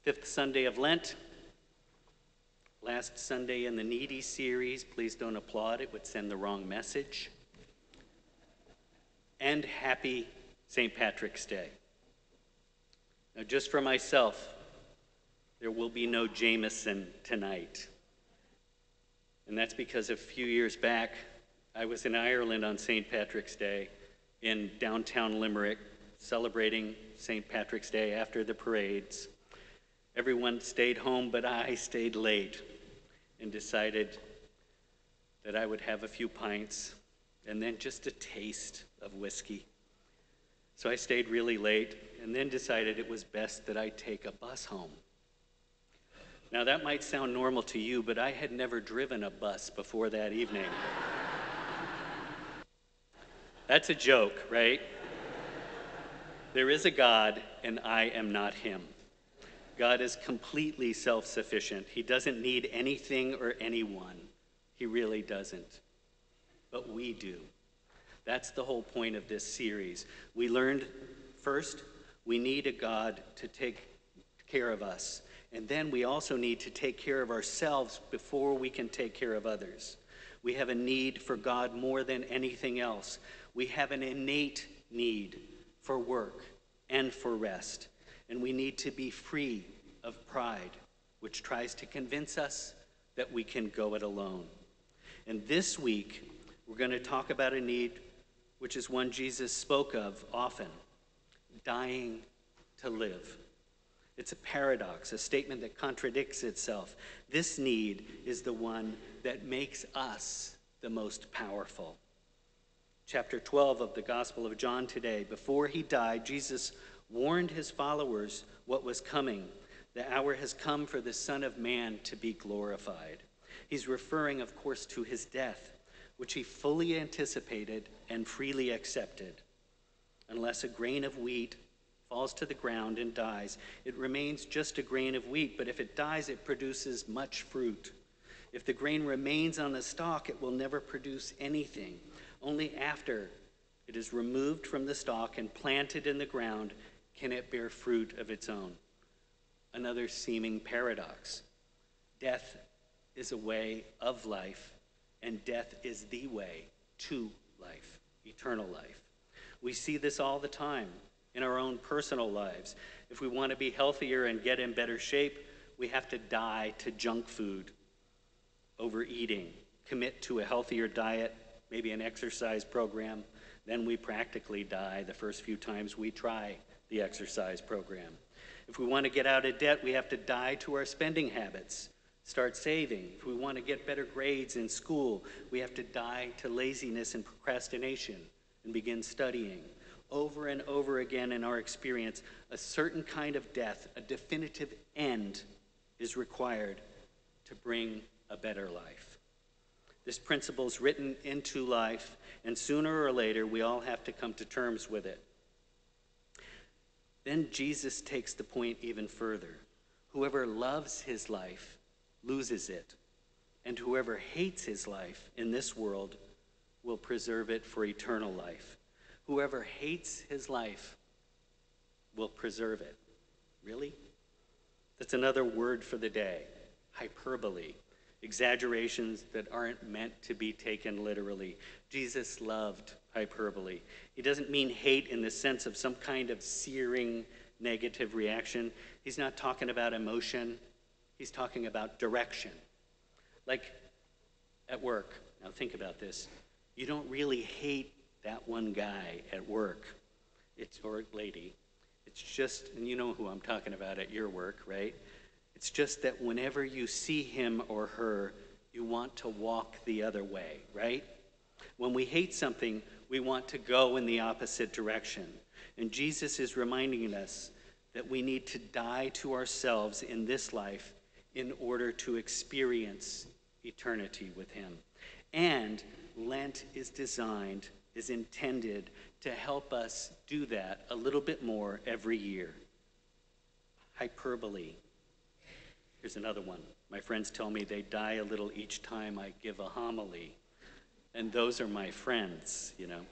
Fifth Sunday of Lent, last Sunday in the Needy series. Please don't applaud, it would send the wrong message. And happy St. Patrick's Day. Now, just for myself, there will be no Jameson tonight. And that's because a few years back, I was in Ireland on St. Patrick's Day in downtown Limerick, celebrating St. Patrick's Day after the parades. Everyone stayed home, but I stayed late and decided that I would have a few pints and then just a taste of whiskey. So I stayed really late and then decided it was best that I take a bus home. Now that might sound normal to you, but I had never driven a bus before that evening. That's a joke, right? There is a God, and I am not him. God is completely self-sufficient. He doesn't need anything or anyone. He really doesn't. But we do. That's the whole point of this series. We learned, first, we need a God to take care of us. And then we also need to take care of ourselves before we can take care of others. We have a need for God more than anything else. We have an innate need for work and for rest. And we need to be free of pride, which tries to convince us that we can go it alone. And this week, we're going to talk about a need which is one Jesus spoke of often, dying to live. It's a paradox, a statement that contradicts itself. This need is the one that makes us the most powerful. Chapter 12 of the Gospel of John today. Before he died, Jesus warned his followers what was coming. The hour has come for the Son of Man to be glorified. He's referring, of course, to his death, which he fully anticipated and freely accepted. Unless a grain of wheat falls to the ground and dies, it remains just a grain of wheat, but if it dies, it produces much fruit. If the grain remains on the stalk, it will never produce anything. Only after it is removed from the stalk and planted in the ground can it bear fruit of its own. Another seeming paradox. Death is a way of life, and death is the way to life, eternal life. We see this all the time in our own personal lives. If we want to be healthier and get in better shape, we have to die to junk food, overeating, commit to a healthier diet, maybe an exercise program. Then we practically die the first few times we try the exercise program. If we want to get out of debt, we have to die to our spending habits, start saving. If we want to get better grades in school, we have to die to laziness and procrastination and begin studying. Over and over again in our experience, a certain kind of death, a definitive end, is required to bring a better life. This principle is written into life, and sooner or later, we all have to come to terms with it. Then Jesus takes the point even further. Whoever loves his life loses it, and whoever hates his life in this world will preserve it for eternal life. Whoever hates his life will preserve it. Really? That's another word for the day, hyperbole. Exaggerations that aren't meant to be taken literally. Jesus loved hyperbole. He doesn't mean hate in the sense of some kind of searing negative reaction. He's not talking about emotion. He's talking about direction. Like at work. Now think about this. You don't really hate that one guy at work. Or lady. It's just, and you know who I'm talking about at your work, right? It's just that whenever you see him or her, you want to walk the other way, right? When we hate something, we want to go in the opposite direction. And Jesus is reminding us that we need to die to ourselves in this life in order to experience eternity with him. And Lent is intended to help us do that a little bit more every year. Hyperbole. Here's another one. My friends tell me they die a little each time I give a homily. And those are my friends, you know.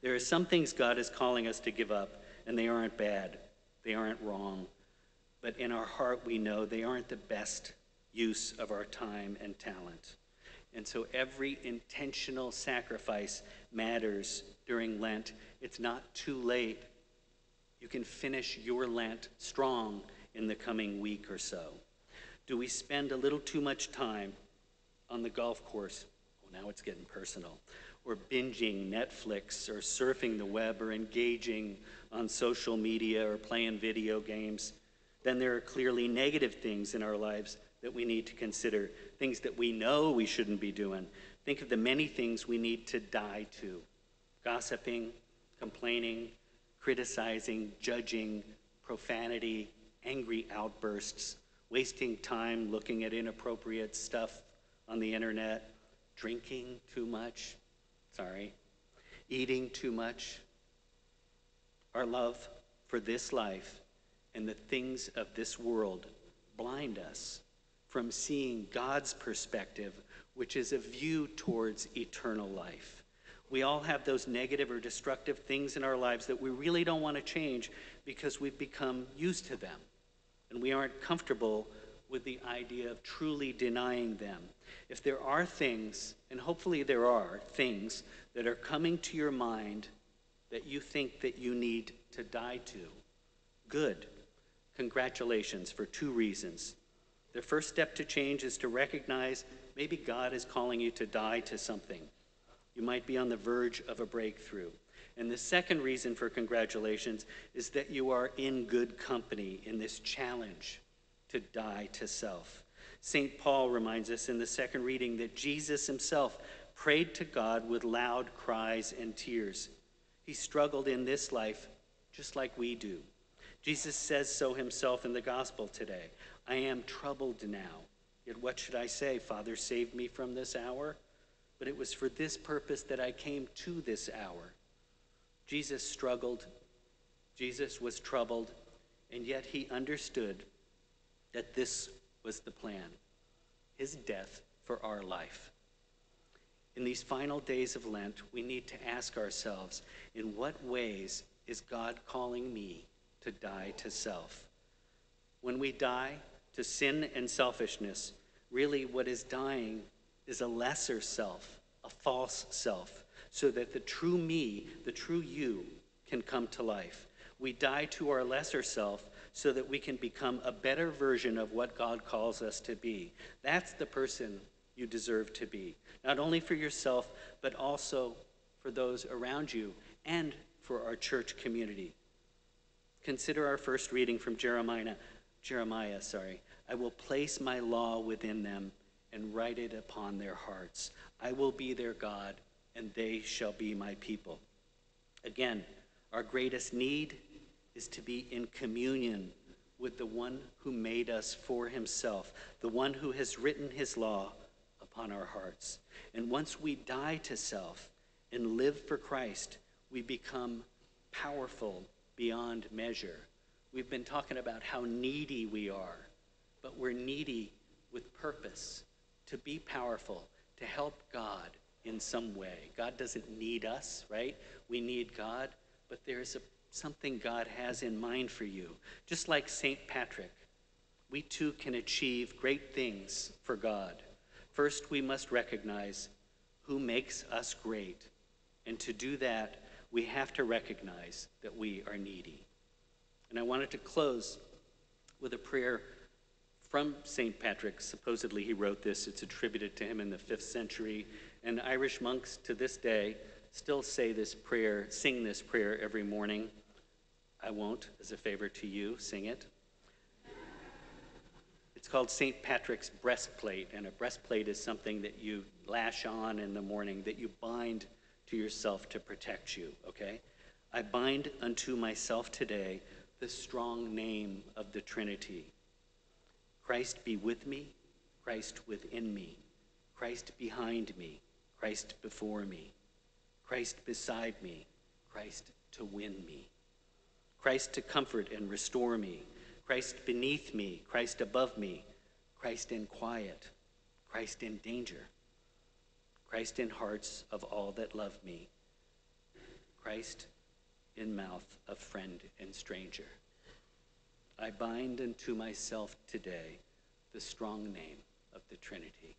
There are some things God is calling us to give up, and they aren't bad. They aren't wrong. but in our heart we know they aren't the best use of our time and talent. And so every intentional sacrifice matters during Lent. It's not too late. You can finish your Lent strong in the coming week or so. Do we spend a little too much time on the golf course? Oh, now it's getting personal. Or binging Netflix, or surfing the web, or engaging on social media, or playing video games? Then there are clearly negative things in our lives that we need to consider, things that we know we shouldn't be doing. Think of the many things we need to die to: gossiping, complaining, criticizing, judging, profanity, angry outbursts, wasting time looking at inappropriate stuff on the internet, drinking too much, eating too much. Our love for this life and the things of this world blind us from seeing God's perspective, which is a view towards eternal life. We all have those negative or destructive things in our lives that we really don't want to change because we've become used to them, and we aren't comfortable with the idea of truly denying them. If there are things, and hopefully there are things, that are coming to your mind that you think that you need to die to, good. Congratulations, for two reasons. The first step to change is to recognize maybe God is calling you to die to something. You might be on the verge of a breakthrough. And the second reason for congratulations is that you are in good company in this challenge to die to self. St. Paul reminds us in the second reading that Jesus himself prayed to God with loud cries and tears. He struggled in this life just like we do. Jesus says so himself in the gospel today. I am troubled now. Yet what should I say? Father, save me from this hour? But it was for this purpose that I came to this hour. Jesus struggled. Jesus was troubled. And yet he understood that this was the plan. His death for our life. In these final days of Lent, we need to ask ourselves, in what ways is God calling me to die to self? When we die to sin and selfishness, really what is dying is a lesser self, a false self, so that the true me, the true you, can come to life. We die to our lesser self so that we can become a better version of what God calls us to be. That's the person you deserve to be, not only for yourself, but also for those around you and for our church community. Consider our first reading from Jeremiah. I will place my law within them and write it upon their hearts. I will be their God, and they shall be my people. Again, our greatest need is to be in communion with the one who made us for himself, the one who has written his law upon our hearts. And once we die to self and live for Christ, we become powerful beyond measure. We've been talking about how needy we are, but we're needy with purpose, to be powerful, to help God in some way. God doesn't need us, right? We need God, but there's something God has in mind for you. Just like St. Patrick, we too can achieve great things for God. First, we must recognize who makes us great. And to do that, we have to recognize that we are needy. And I wanted to close with a prayer from St. Patrick. Supposedly he wrote this. It's attributed to him in the 5th century. And Irish monks to this day still say this prayer, sing this prayer every morning. I won't, as a favor to you, sing it. It's called St. Patrick's breastplate, and a breastplate is something that you lash on in the morning, that you bind to yourself to protect you, okay? I bind unto myself today the strong name of the Trinity. Christ be with me, Christ within me, Christ behind me, Christ before me, Christ beside me, Christ to win me, Christ to comfort and restore me, Christ beneath me, Christ above me, Christ in quiet, Christ in danger, Christ in hearts of all that love me, Christ in mouth of friend and stranger. I bind unto myself today the strong name of the Trinity.